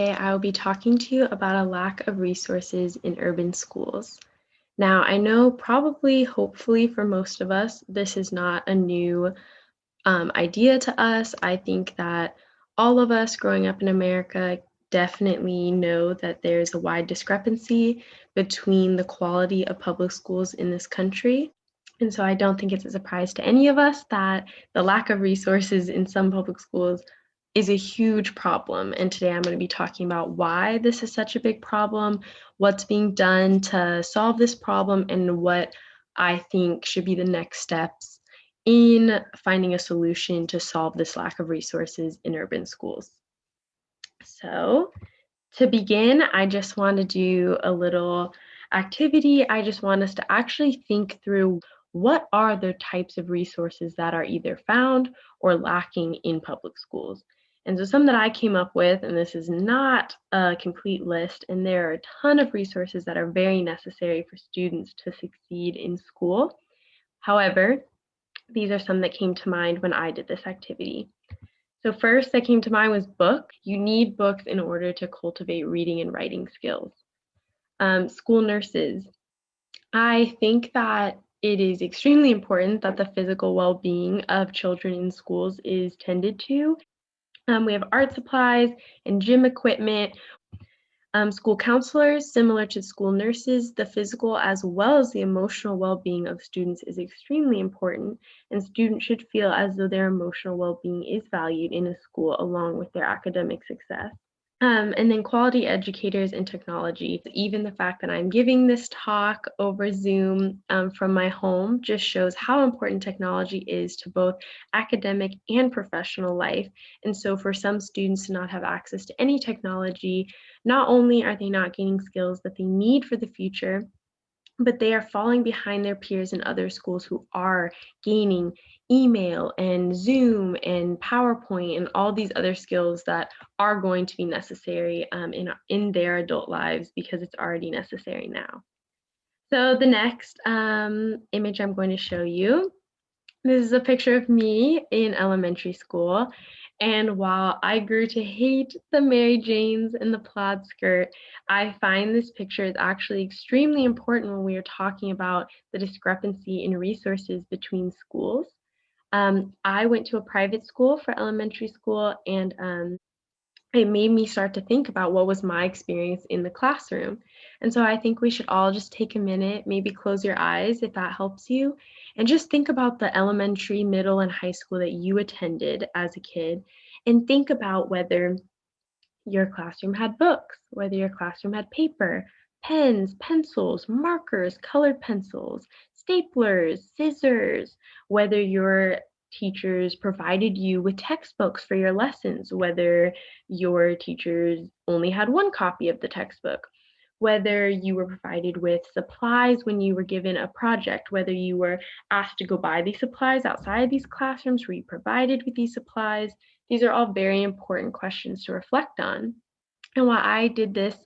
Today, I will be talking to you about a lack of resources in urban schools. Now, I know probably, hopefully, for most of us, this is not a new idea to us. I think that all of us growing up in America definitely know that there's a wide discrepancy between the quality of public schools in this country. And so I don't think it's a surprise to any of us that the lack of resources in some public schools is a huge problem. And today I'm going to be talking about why this is such a big problem, what's being done to solve this problem, and what I think should be the next steps in finding a solution to solve this lack of resources in urban schools. So, to begin, I just want to do a little activity. I just want us to actually think through what are the types of resources that are either found or lacking in public schools. And so, some that I came up with, and this is not a complete list, and there are a ton of resources that are very necessary for students to succeed in school. However, these are some that came to mind when I did this activity. So first that came to mind was books. You need books in order to cultivate reading and writing skills. School nurses. I think that it is extremely important that the physical well-being of children in schools is tended to. We have art supplies and gym equipment. School counselors, similar to school nurses, the physical as well as the emotional well-being of students is extremely important, and students should feel as though their emotional well-being is valued in a school along with their academic success. And then quality educators and technology. Even the fact that I'm giving this talk over Zoom from my home just shows how important technology is to both academic and professional life. And so for some students to not have access to any technology, not only are they not gaining skills that they need for the future, but they are falling behind their peers in other schools who are gaining email and Zoom and PowerPoint and all these other skills that are going to be necessary in their adult lives because it's already necessary now. So the next image I'm going to show you, this is a picture of me in elementary school. And while I grew to hate the Mary Janes and the plaid skirt, I find this picture is actually extremely important when we are talking about the discrepancy in resources between schools. I went to a private school for elementary school, and it made me start to think about what was my experience in the classroom. And so I think we should all just take a minute, maybe close your eyes if that helps you, and just think about the elementary, middle, and high school that you attended as a kid, and think about whether your classroom had books, whether your classroom had paper, pens, pencils, markers, colored pencils, staplers, scissors, whether your teachers provided you with textbooks for your lessons, whether your teachers only had one copy of the textbook, whether you were provided with supplies when you were given a project, whether you were asked to go buy these supplies outside of these classrooms, were you provided with these supplies? These are all very important questions to reflect on. And while I did this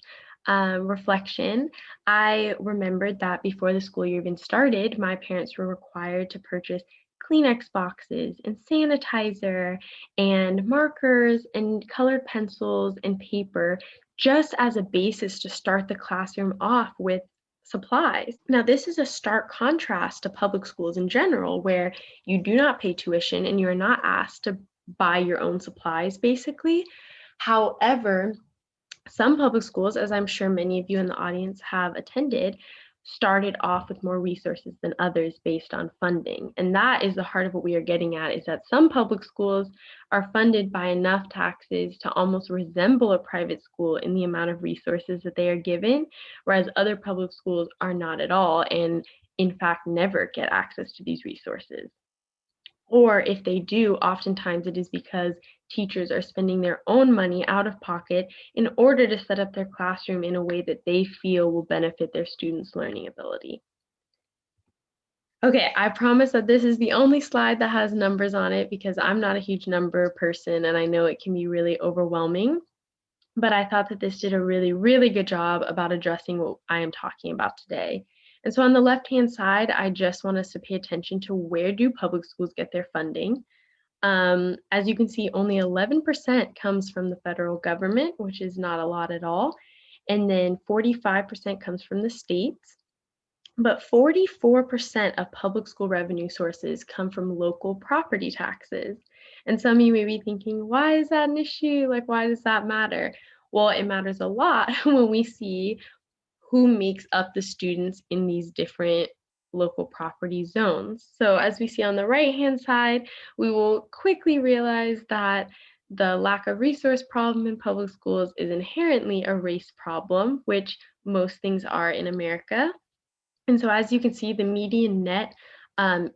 reflection, I remembered that before the school year even started, my parents were required to purchase Kleenex boxes and sanitizer and markers and colored pencils and paper just as a basis to start the classroom off with supplies. Now, this is a stark contrast to public schools in general, where you do not pay tuition and you are not asked to buy your own supplies, basically. However, some public schools, as I'm sure many of you in the audience have attended, started off with more resources than others based on funding. And that is the heart of what we are getting at, is that some public schools are funded by enough taxes to almost resemble a private school in the amount of resources that they are given, whereas other public schools are not at all, and in fact never get access to these resources. Or if they do, oftentimes it is because teachers are spending their own money out of pocket in order to set up their classroom in a way that they feel will benefit their students' learning ability. Okay, I promise that this is the only slide that has numbers on it because I'm not a huge number person and I know it can be really overwhelming. But I thought that this did a really, really good job about addressing what I am talking about today. And so on the left-hand side, I just want us to pay attention to where do public schools get their funding. As you can see, only 11% comes from the federal government, which is not a lot at all. And then 45% comes from the states. But 44% of public school revenue sources come from local property taxes. And some of you may be thinking, why is that an issue? Like, why does that matter? Well, it matters a lot when we see who makes up the students in these different local property zones. So as we see on the right-hand side, we will quickly realize that the lack of resource problem in public schools is inherently a race problem, which most things are in America. And so as you can see, the median net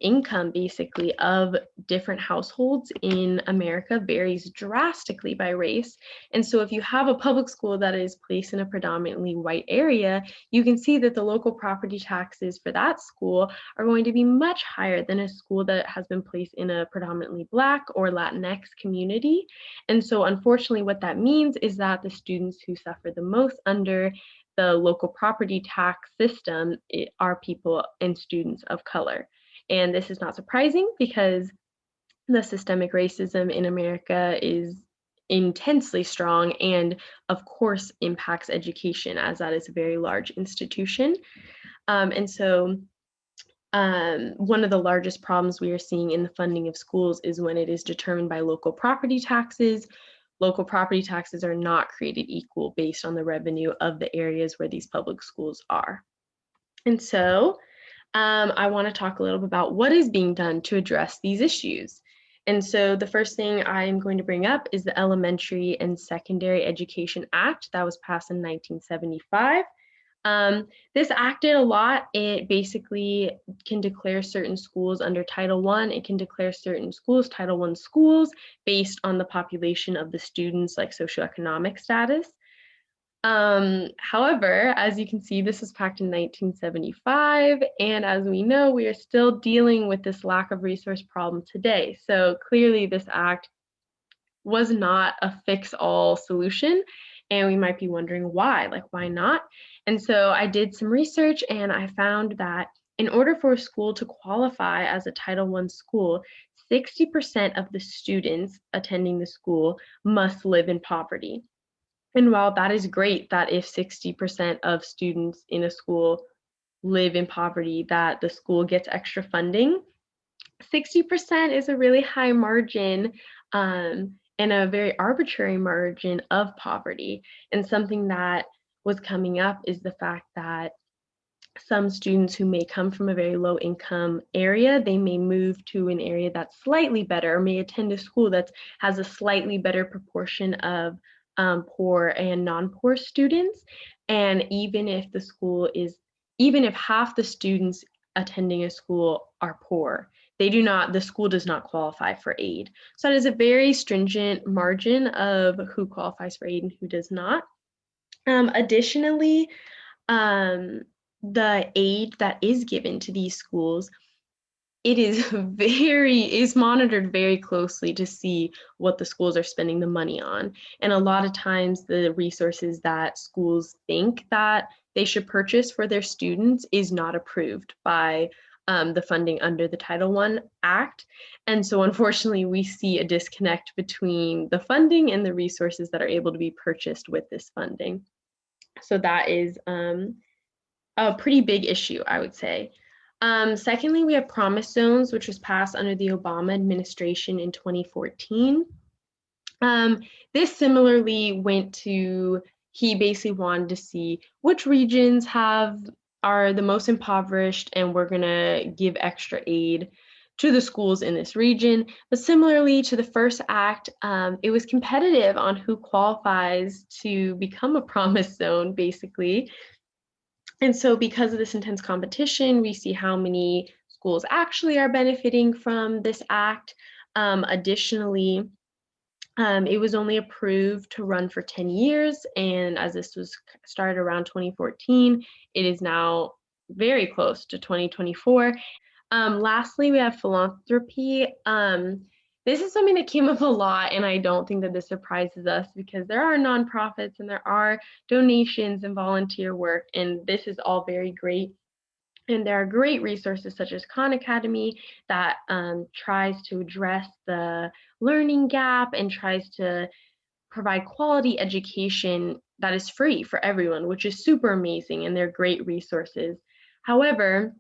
income basically of different households in America varies drastically by race. And so if you have a public school that is placed in a predominantly white area, you can see that the local property taxes for that school are going to be much higher than a school that has been placed in a predominantly Black or Latinx community. And so unfortunately, what that means is that the students who suffer the most under the local property tax system are people and students of color. And this is not surprising because the systemic racism in America is intensely strong and, of course, impacts education as that is a very large institution. And so one of the largest problems we are seeing in the funding of schools is when it is determined by local property taxes. Local property taxes are not created equal based on the revenue of the areas where these public schools are. And so I want to talk a little bit about what is being done to address these issues. And so the first thing I'm going to bring up is the Elementary and Secondary Education Act that was passed in 1975. This act did a lot. It basically can declare certain schools under Title I. It can declare certain schools Title I schools based on the population of the students, like socioeconomic status. However, as you can see, this was passed in 1975, and as we know, we are still dealing with this lack of resource problem today. So clearly this act was not a fix-all solution, and we might be wondering why, like why not? And so I did some research and I found that in order for a school to qualify as a Title I school, 60% of the students attending the school must live in poverty. And while that is great that if 60% of students in a school live in poverty, that the school gets extra funding, 60% is a really high margin and a very arbitrary margin of poverty. And something that was coming up is the fact that some students who may come from a very low income area, they may move to an area that's slightly better or may attend a school that has a slightly better proportion of poor and non-poor students. And even if half the students attending a school are poor, the school does not qualify for aid. So that is a very stringent margin of who qualifies for aid and who does not. Additionally, the aid that is given to these schools, it is monitored very closely to see what the schools are spending the money on. And a lot of times the resources that schools think that they should purchase for their students is not approved by the funding under the Title I Act. And so unfortunately, we see a disconnect between the funding and the resources that are able to be purchased with this funding. So that is a pretty big issue, I would say. Secondly, we have promise zones, which was passed under the Obama administration in 2014. This similarly he basically wanted to see which regions are the most impoverished, and we're gonna give extra aid to the schools in this region. But similarly to the first act, it was competitive on who qualifies to become a promise zone, basically. And so because of this intense competition, we see how many schools actually are benefiting from this act. Additionally, it was only approved to run for 10 years. And as this was started around 2014, it is now very close to 2024. Lastly, we have philanthropy. This is something that came up a lot, and I don't think that this surprises us because there are nonprofits and there are donations and volunteer work, and this is all very great. And there are great resources such as Khan Academy that tries to address the learning gap and tries to provide quality education that is free for everyone, which is super amazing, and they're great resources. However,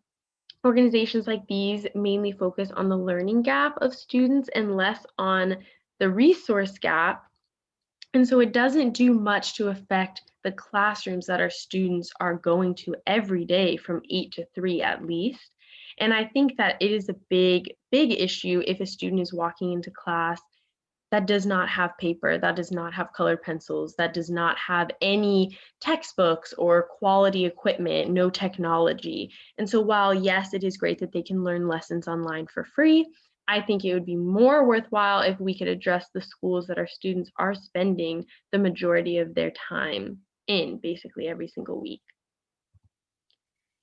organizations like these mainly focus on the learning gap of students and less on the resource gap. And so it doesn't do much to affect the classrooms that our students are going to every day from 8 to 3 at least. And I think that it is a big, big issue if a student is walking into class that does not have paper, that does not have colored pencils, that does not have any textbooks or quality equipment, no technology. And so while yes, it is great that they can learn lessons online for free, I think it would be more worthwhile if we could address the schools that our students are spending the majority of their time in basically every single week.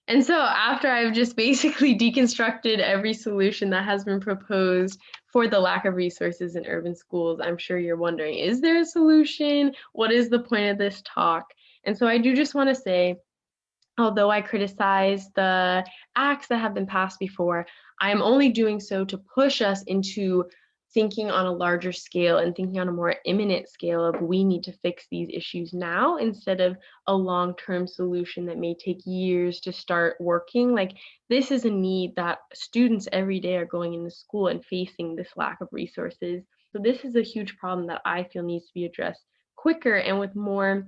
And so after I've just basically deconstructed every solution that has been proposed for the lack of resources in urban schools, I'm sure you're wondering, is there a solution? What is the point of this talk? And so I do just want to say, although I criticize the acts that have been passed before, I am only doing so to push us into thinking on a larger scale and thinking on a more imminent scale of we need to fix these issues now instead of a long-term solution that may take years to start working. Like, this is a need that students every day are going into school and facing this lack of resources. So this is a huge problem that I feel needs to be addressed quicker and with more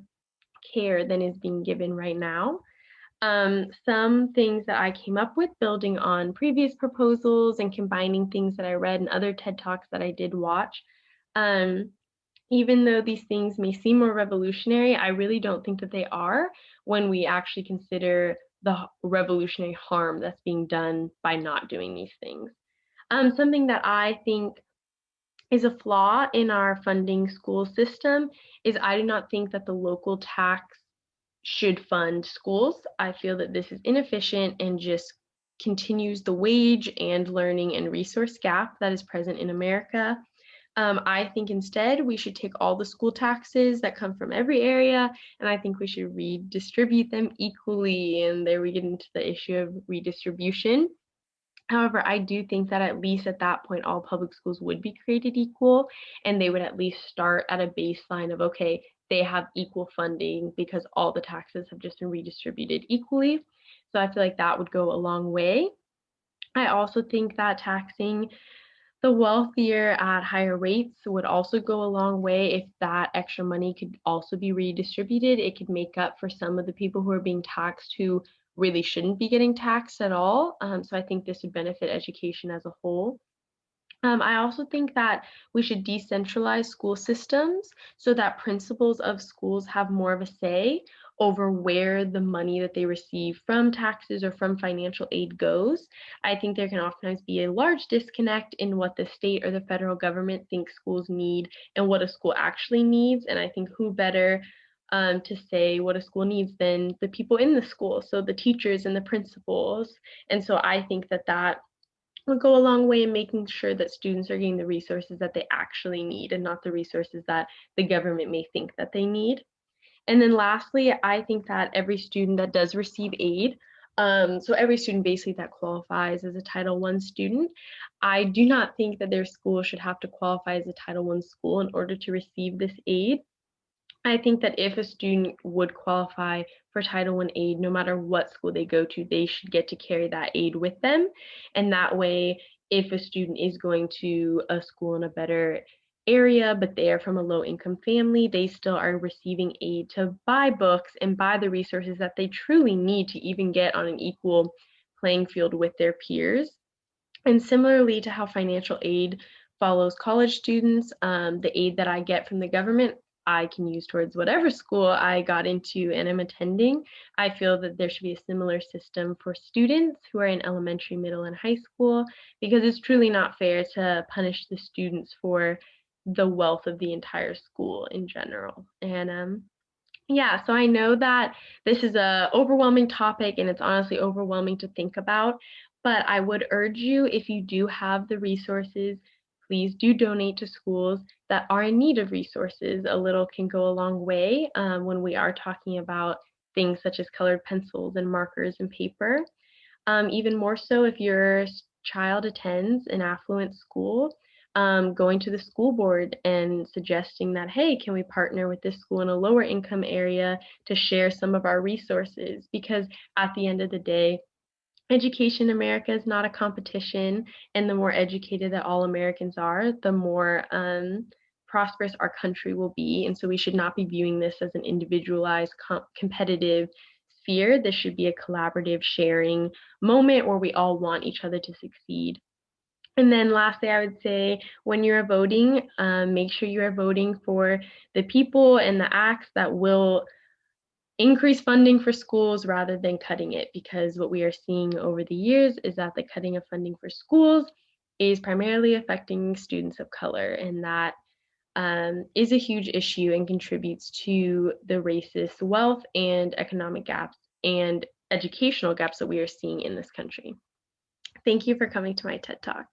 care than is being given right now. Some things that I came up with building on previous proposals and combining things that I read and other TED Talks that I did watch. Um, Even though these things may seem more revolutionary, I really don't think that they are when we actually consider the revolutionary harm that's being done by not doing these things. Something that I think is a flaw in our funding school system is I do not think that the local tax should fund schools. I feel that this is inefficient and just continues the wage and learning and resource gap that is present in America. I think instead we should take all the school taxes that come from every area, and I think we should redistribute them equally. And there we get into the issue of redistribution. However, I do think that at least at that point, all public schools would be created equal, and they would at least start at a baseline of, okay, they have equal funding because all the taxes have just been redistributed equally. So I feel like that would go a long way. I also think that taxing the wealthier at higher rates would also go a long way. If that extra money could also be redistributed, it could make up for some of the people who are being taxed who really shouldn't be getting taxed at all. So I think this would benefit education as a whole. I also think that we should decentralize school systems so that principals of schools have more of a say over where the money that they receive from taxes or from financial aid goes. I think there can oftentimes be a large disconnect in what the state or the federal government thinks schools need and what a school actually needs. And I think who better to say what a school needs than the people in the school, so the teachers and the principals. And so I think that that will go a long way in making sure that students are getting the resources that they actually need and not the resources that the government may think that they need. And then lastly, I think that every student that does receive aid, so every student basically that qualifies as a Title I student, I do not think that their school should have to qualify as a Title I school in order to receive this aid. I think that if a student would qualify for Title I aid, no matter what school they go to, they should get to carry that aid with them. And that way, if a student is going to a school in a better area, but they are from a low income family, they still are receiving aid to buy books and buy the resources that they truly need to even get on an equal playing field with their peers. And similarly to how financial aid follows college students, the aid that I get from the government, I can use towards whatever school I got into and am attending. I feel that there should be a similar system for students who are in elementary, middle, and high school, because it's truly not fair to punish the students for the wealth of the entire school in general. And yeah, so I know that this is a overwhelming topic and it's honestly overwhelming to think about, but I would urge you, if you do have the resources, please do donate to schools that are in need of resources. A little can go a long way when we are talking about things such as colored pencils and markers and paper. even more so if your child attends an affluent school, going to the school board and suggesting that, hey, can we partner with this school in a lower income area to share some of our resources? Because at the end of the day, education in America is not a competition, and the more educated that all Americans are, the more prosperous our country will be. And so we should not be viewing this as an individualized, competitive sphere. This should be a collaborative, sharing moment where we all want each other to succeed. And then lastly, I would say when you're voting, make sure you are voting for the people and the acts that will increase funding for schools rather than cutting it, because what we are seeing over the years is that the cutting of funding for schools is primarily affecting students of color, and that is a huge issue and contributes to the racist wealth and economic gaps and educational gaps that we are seeing in this country. Thank you for coming to my TED Talk.